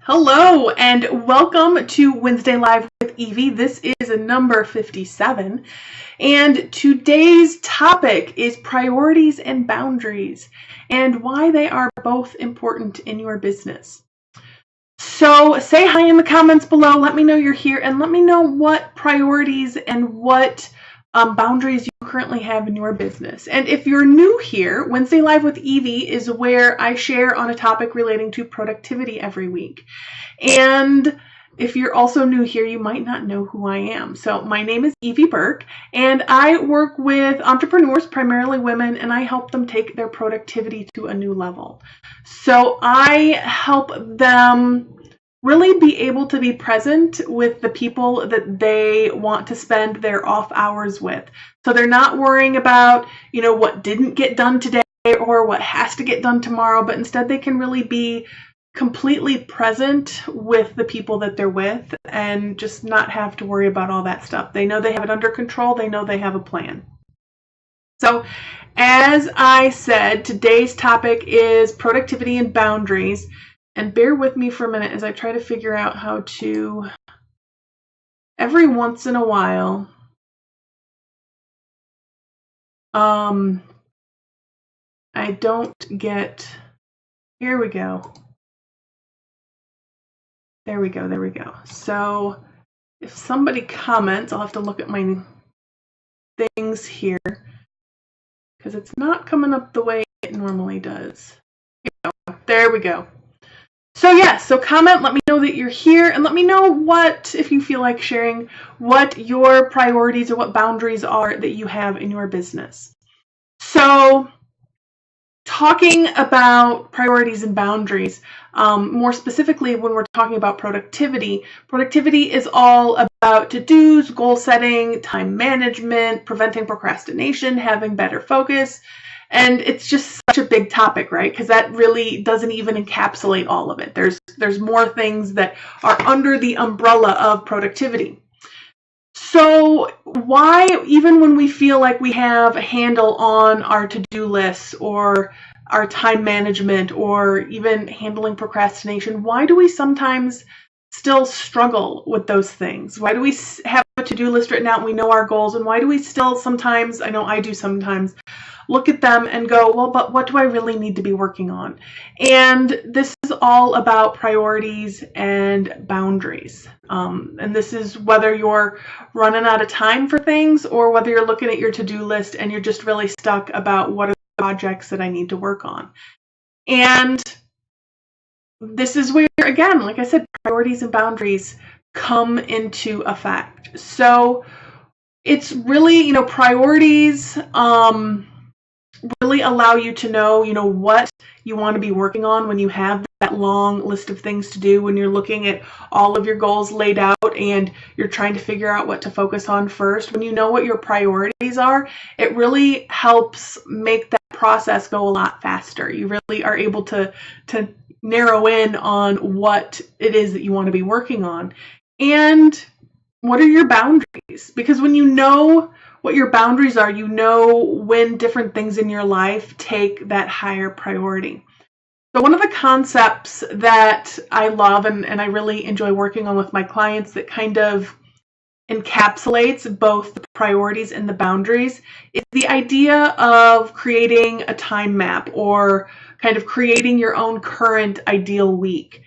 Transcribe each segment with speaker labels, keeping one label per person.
Speaker 1: Hello and welcome to Wednesday Live with Evie. This is number 57 and today's topic is priorities and boundaries and why they are both important in your business. So say hi in the comments below, let me know you're here and let me know what priorities and what boundaries you currently have in your business. And if you're new here, Wednesday Live with Evie is where I share on a topic relating to productivity every week. And if you're also new here, you might not know who I am. So my name is Evie Burke, and I work with entrepreneurs, primarily women, and I help them take their productivity to a new level. So I help them really be able to be present with the people that they want to spend their off hours with. So they're not worrying about, what didn't get done today or what has to get done tomorrow, but instead they can really be completely present with the people that they're with and just not have to worry about all that stuff. They know they have it under control. They know they have a plan. So as I said, today's topic is productivity and boundaries. And bear with me for a minute as I try to figure out how to, every once in a while, I don't get, here we go. There we go. So if somebody comments, I'll have to look at my things here because it's not coming up the way it normally does. There we go. So comment, let me know that you're here, and let me know what, if you feel like sharing, what your priorities or what boundaries are that you have in your business. So talking about priorities and boundaries, more specifically when we're talking about productivity is all about to-dos, goal setting, time management, preventing procrastination, having better focus. And it's just such a big topic, right? Because that really doesn't even encapsulate all of it. There's more things that are under the umbrella of productivity. So why, even when we feel like we have a handle on our to-do lists or our time management or even handling procrastination, why do we sometimes still struggle with those things? Why do we have a to-do list written out and we know our goals? And why do we still sometimes, I know I do sometimes, look at them and go, well, but what do I really need to be working on? And this is all about priorities and boundaries. And this is whether you're running out of time for things or whether you're looking at your to-do list and you're just really stuck about what are the projects that I need to work on. And this is where, again, like I said, priorities and boundaries come into effect. So it's really, priorities, really allow you to know, what you want to be working on when you have that long list of things to do, when you're looking at all of your goals laid out and you're trying to figure out what to focus on first. When you know what your priorities are, it really helps make that process go a lot faster. You really are able to narrow in on what it is that you want to be working on. And what are your boundaries? Because when you know what your boundaries are, you know when different things in your life take that higher priority. So one of the concepts that I love and I really enjoy working on with my clients that kind of encapsulates both the priorities and the boundaries is the idea of creating a time map or kind of creating your own current ideal week.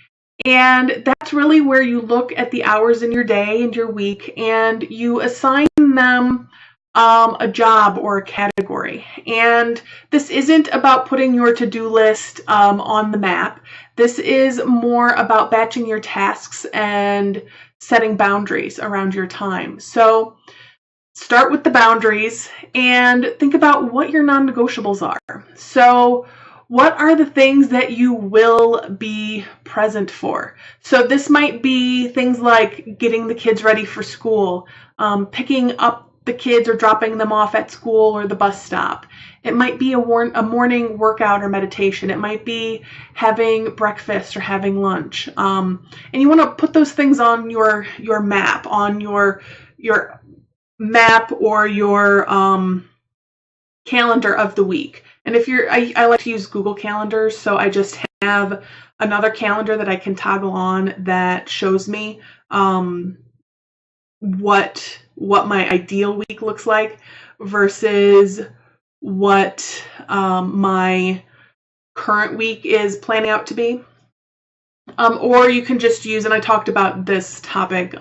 Speaker 1: And that's really where you look at the hours in your day and your week and you assign them a job or a category. And this isn't about putting your to-do list on the map. This is more about batching your tasks and setting boundaries around your time. So start with the boundaries and think about what your non-negotiables are. So what are the things that you will be present for? So this might be things like getting the kids ready for school, picking up the kids or dropping them off at school or the bus stop. It might be a morning workout or meditation. It might be having breakfast or having lunch. And you want to put those things on your map, on your map or your calendar of the week. And if I like to use Google Calendars, so I just have another calendar that I can toggle on that shows me what my ideal week looks like versus what my current week is planning out to be. Or you can just use, and I talked about this topic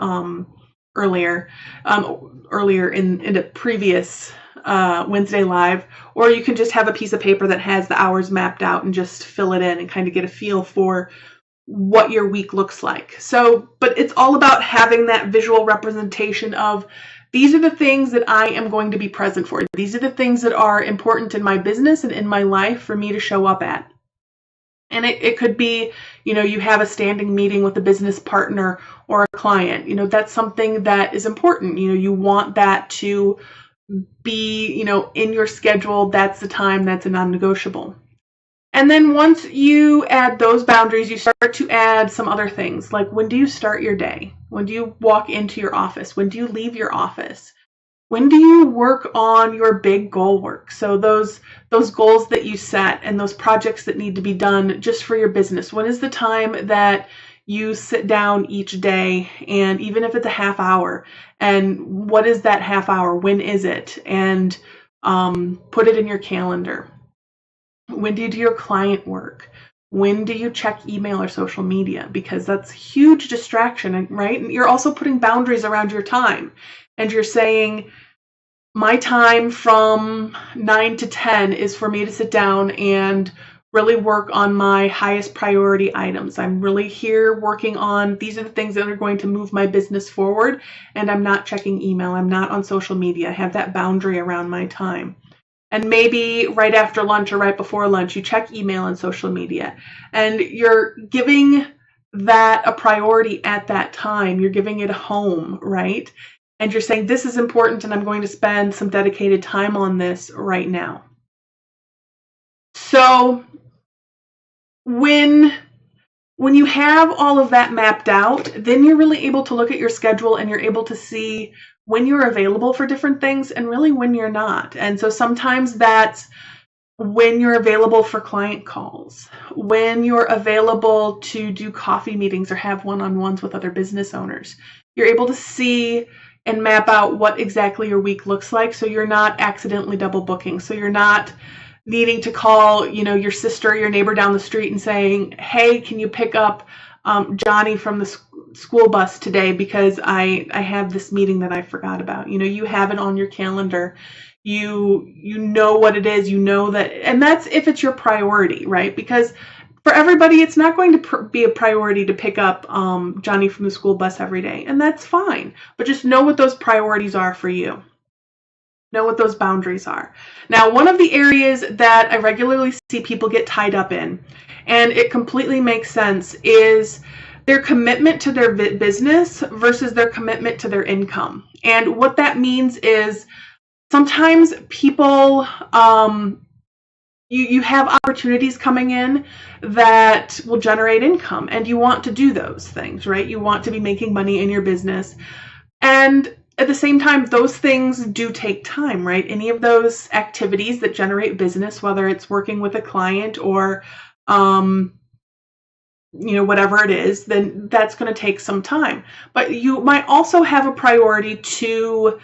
Speaker 1: earlier in a previous Wednesday Live, or you can just have a piece of paper that has the hours mapped out and just fill it in and kind of get a feel for what your week looks like. So, but it's all about having that visual representation of these are the things that I am going to be present for. These are the things that are important in my business and in my life for me to show up at. And it could be, you have a standing meeting with a business partner or a client. That's something that is important. You want that to be, in your schedule. That's the time, that's a non-negotiable. And then once you add those boundaries, you start to add some other things, like when do you start your day? When do you walk into your office? When do you leave your office? When do you work on your big goal work? So those goals that you set and those projects that need to be done just for your business. When is the time that you sit down each day, and even if it's a half hour, and what is that half hour? When is it? And put it in your calendar. When do you do your client work? When do you check email or social media? Because that's huge distraction, right? And you're also putting boundaries around your time. And you're saying, my time from 9 to 10 is for me to sit down and really work on my highest priority items. I'm really here working on, these are the things that are going to move my business forward, and I'm not checking email. I'm not on social media. I have that boundary around my time. And maybe right after lunch or right before lunch, you check email and social media. And you're giving that a priority at that time. You're giving it a home, right? And you're saying, this is important and I'm going to spend some dedicated time on this right now. So when you have all of that mapped out, then you're really able to look at your schedule and you're able to see when you're available for different things and really when you're not. And so sometimes that's when you're available for client calls, when you're available to do coffee meetings or have one-on-ones with other business owners. You're able to see and map out what exactly your week looks like, so you're not accidentally double booking. So you're not needing to call, your sister or your neighbor down the street and saying, hey, can you pick up Johnny from the school bus today because I have this meeting that I forgot about. You have it on your calendar. You know what it is. You know that, and that's if it's your priority, right? Because for everybody, it's not going to be a priority to pick up Johnny from the school bus every day, and that's fine. But just know what those priorities are for you. Know what those boundaries are. Now, one of the areas that I regularly see people get tied up in, and it completely makes sense, is their commitment to their business versus their commitment to their income. And what that means is sometimes people, you have opportunities coming in that will generate income, and you want to do those things, right? You want to be making money in your business. And at the same time, those things do take time, right? Any of those activities that generate business, whether it's working with a client or, whatever it is, then that's going to take some time. But you might also have a priority to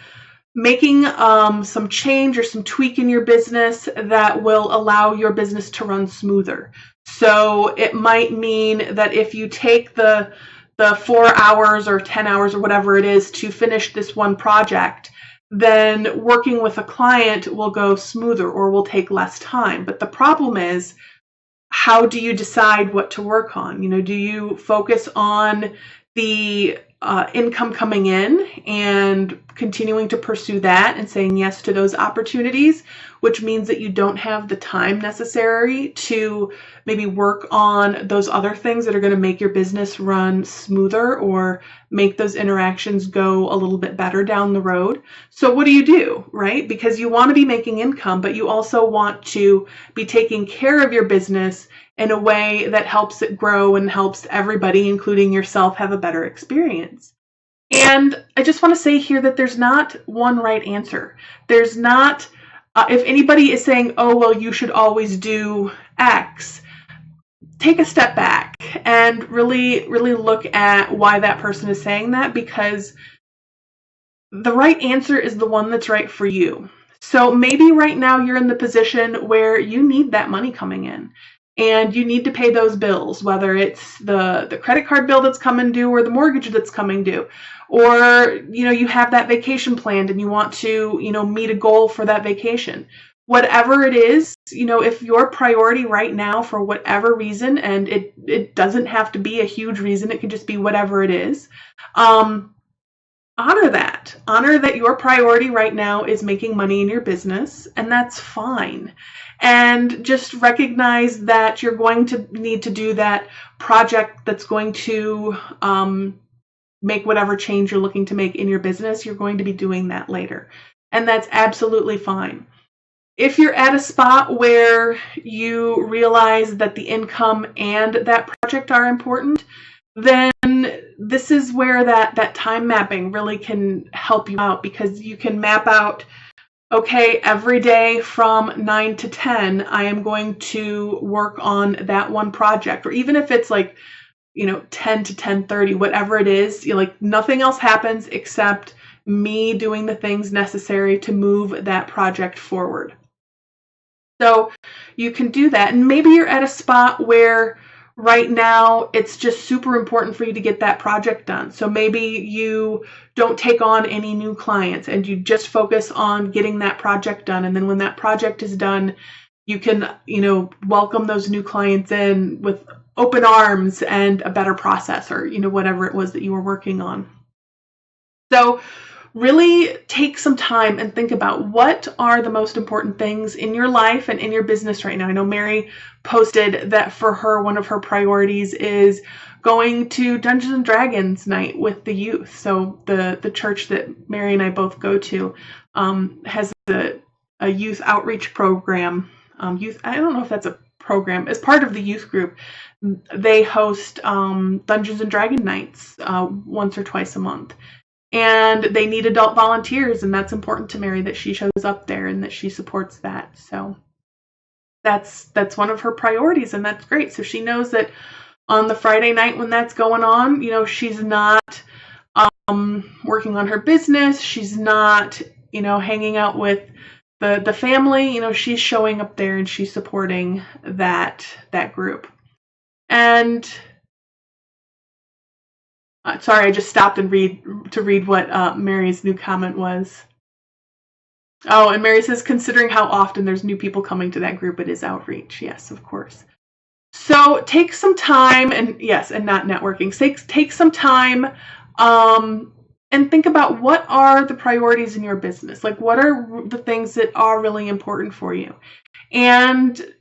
Speaker 1: making some change or some tweak in your business that will allow your business to run smoother. So it might mean that if you take the 4 hours or 10 hours or whatever it is to finish this one project, then working with a client will go smoother or will take less time. But the problem is, how do you decide what to work on? Do you focus on the income coming in and continuing to pursue that and saying yes to those opportunities, which means that you don't have the time necessary to maybe work on those other things that are going to make your business run smoother or make those interactions go a little bit better down the road. So what do, right? Because you want to be making income, but you also want to be taking care of your business in a way that helps it grow and helps everybody, including yourself, have a better experience. And I just want to say here that there's not one right answer. There's not, if anybody is saying, oh, well, you should always do X, take a step back and really look at why that person is saying that, because the right answer is the one that's right for you. So maybe right now you're in the position where you need that money coming in and you need to pay those bills, whether it's the credit card bill that's coming due or the mortgage that's coming due, or you have that vacation planned and you want to meet a goal for that vacation. Whatever it is, if your priority right now for whatever reason, and it doesn't have to be a huge reason, it could just be whatever it is, honor that. Honor that your priority right now is making money in your business, and that's fine. And just recognize that you're going to need to do that project that's going to make whatever change you're looking to make in your business. You're going to be doing that later, and that's absolutely fine. If you're at a spot where you realize that the income and that project are important, then this is where that time mapping really can help you out, because you can map out, okay, every day from 9 to 10, I am going to work on that one project. Or even if it's like, 10 to 10:30, whatever it is, nothing else happens except me doing the things necessary to move that project forward. So you can do that. And maybe you're at a spot where right now it's just super important for you to get that project done. So maybe you don't take on any new clients and you just focus on getting that project done. And then when that project is done, you can, welcome those new clients in with open arms and a better process, or, whatever it was that you were working on. So really take some time and think about what are the most important things in your life and in your business right now. I know Mary posted that for her, one of her priorities is going to Dungeons and Dragons night with the youth. So the church that Mary and I both go to has a youth outreach program. I don't know if that's a program. As part of the youth group, they host Dungeons and Dragon nights once or twice a month. And they need adult volunteers, and that's important to Mary that she shows up there and that she supports that. So that's one of her priorities, and that's great. So she knows that on the Friday night when that's going on, she's not working on her business. She's not, hanging out with the family. She's showing up there and she's supporting that group. And sorry, I just stopped and read what Mary's new comment was. Oh, and Mary says, considering how often there's new people coming to that group, it is outreach. Yes, of course. So take some time, and not networking. Take some time and think about what are the priorities in your business. Like, what are the things that are really important for you? And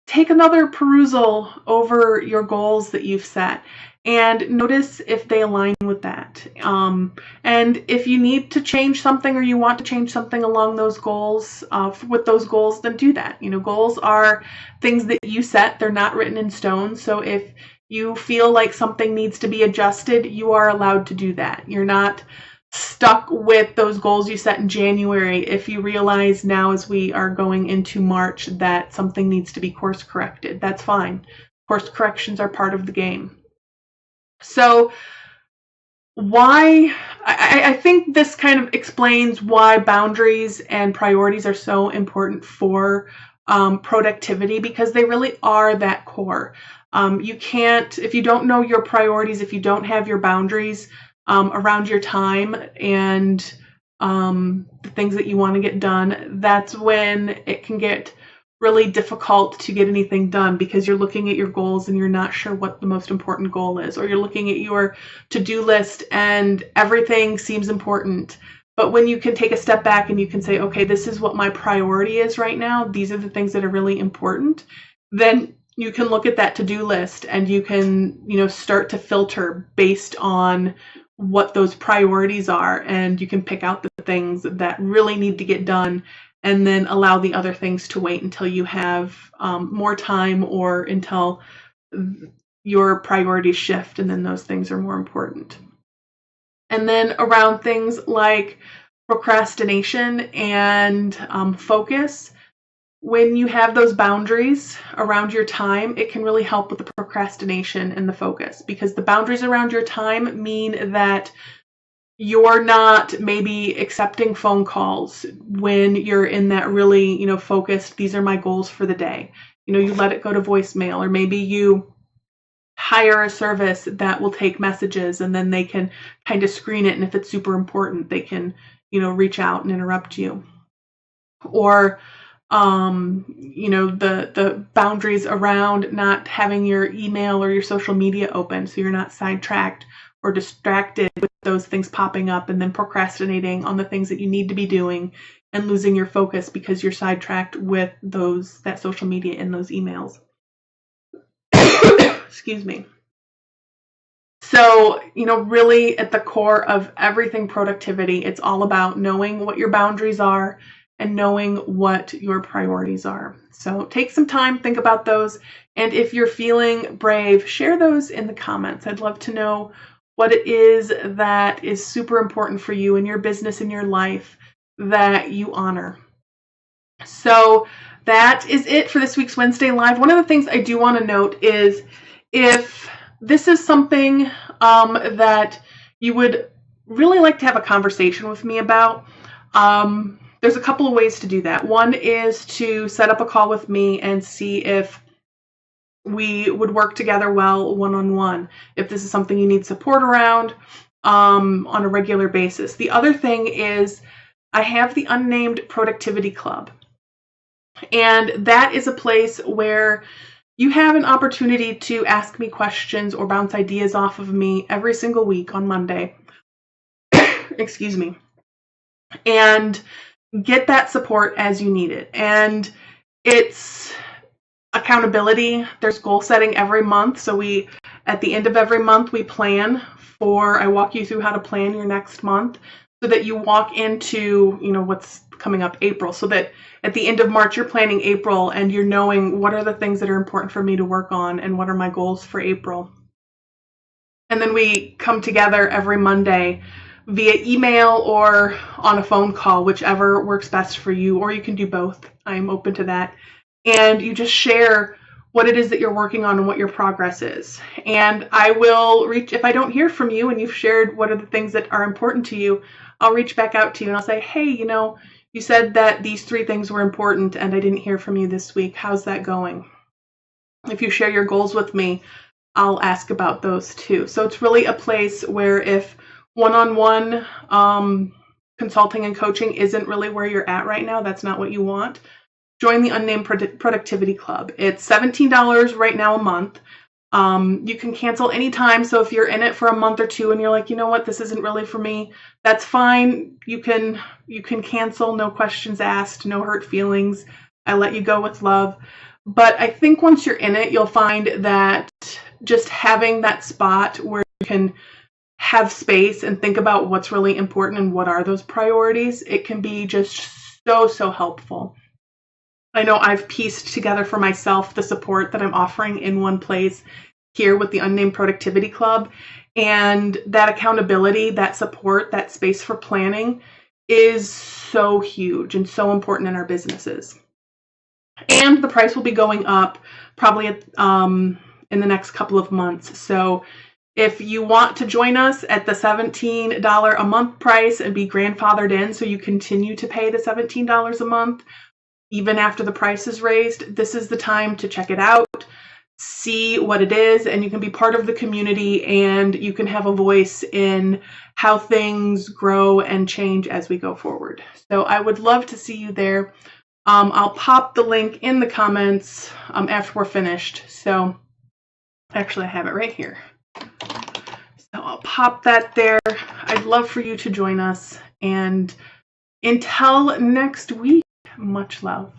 Speaker 1: take another perusal over your goals that you've set and notice if they align with that. And if you need to change something or you want to change something along those goals, with those goals, then do that. Goals are things that you set. They're not written in stone. So if you feel like something needs to be adjusted, you are allowed to do that. You're not stuck with those goals you set in January if you realize now as we are going into March that something needs to be course corrected. That's fine. Course corrections are part of the game. So I think this kind of explains why boundaries and priorities are so important for productivity, because they really are that core. You can't, if you don't know your priorities, if you don't have your boundaries around your time and the things that you want to get done, that's when it can get really difficult to get anything done, because you're looking at your goals and you're not sure what the most important goal is, or you're looking at your to-do list and everything seems important. But when you can take a step back and you can say, okay, this is what my priority is right now, these are the things that are really important, then you can look at that to-do list and you can, start to filter based on what those priorities are, and you can pick out the things that really need to get done and then allow the other things to wait until you have more time, or until your priorities shift and then those things are more important. And then around things like procrastination and focus, when you have those boundaries around your time, it can really help with the procrastination and the focus, because the boundaries around your time mean that you're not maybe accepting phone calls when you're in that really, focused, these are my goals for the day. You let it go to voicemail, or maybe you hire a service that will take messages and then they can kind of screen it. And if it's super important, they can, reach out and interrupt you. Or, the boundaries around not having your email or your social media open so you're not sidetracked or distracted with those things popping up and then procrastinating on the things that you need to be doing and losing your focus because you're sidetracked with that social media and those emails. Excuse me. So, really at the core of everything productivity, it's all about knowing what your boundaries are and knowing what your priorities are. So take some time, think about those. And if you're feeling brave, share those in the comments. I'd love to know what it is that is super important for you in your business, in your life, that you honor. So that is it for this week's Wednesday Live. One of the things I do want to note is if this is something that you would really like to have a conversation with me about, there's a couple of ways to do that. One is to set up a call with me and see if we would work together well one-on-one, if this is something you need support around on a regular basis. The other thing is I have the Unnamed Productivity Club. And that is a place where you have an opportunity to ask me questions or bounce ideas off of me every single week on Monday. Excuse me. And get that support as you need it. And it's accountability. There's goal setting every month. So at the end of every month, we plan I walk you through how to plan your next month so that you walk into, what's coming up, April, so that at the end of March, you're planning April and you're knowing what are the things that are important for me to work on and what are my goals for April. And then we come together every Monday via email or on a phone call, whichever works best for you, or you can do both. I'm open to that. And you just share what it is that you're working on and what your progress is. And I will reach, if I don't hear from you and you've shared what are the things that are important to you, I'll reach back out to you and I'll say, hey, you said that these 3 things were important and I didn't hear from you this week. How's that going? If you share your goals with me, I'll ask about those too. So it's really a place where if one-on-one consulting and coaching isn't really where you're at right now, that's not what you want, join the Unnamed Productivity Club. It's $17 right now a month. You can cancel anytime. So if you're in it for a month or 2 and you're like, you know what, this isn't really for me, that's fine. You can cancel, no questions asked, no hurt feelings. I let you go with love. But I think once you're in it, you'll find that just having that spot where you can have space and think about what's really important and what are those priorities, it can be just so helpful. I know I've pieced together for myself the support that I'm offering in one place here with the Unnamed Productivity Club. And that accountability, that support, that space for planning is so huge and so important in our businesses. And the price will be going up probably in the next couple of months. So if you want to join us at the $17 a month price and be grandfathered in so you continue to pay the $17 a month, even after the price is raised, this is the time to check it out, see what it is, and you can be part of the community and you can have a voice in how things grow and change as we go forward. So I would love to see you there. I'll pop the link in the comments after we're finished. So actually I have it right here. So I'll pop that there. I'd love for you to join us. And until next week, much love.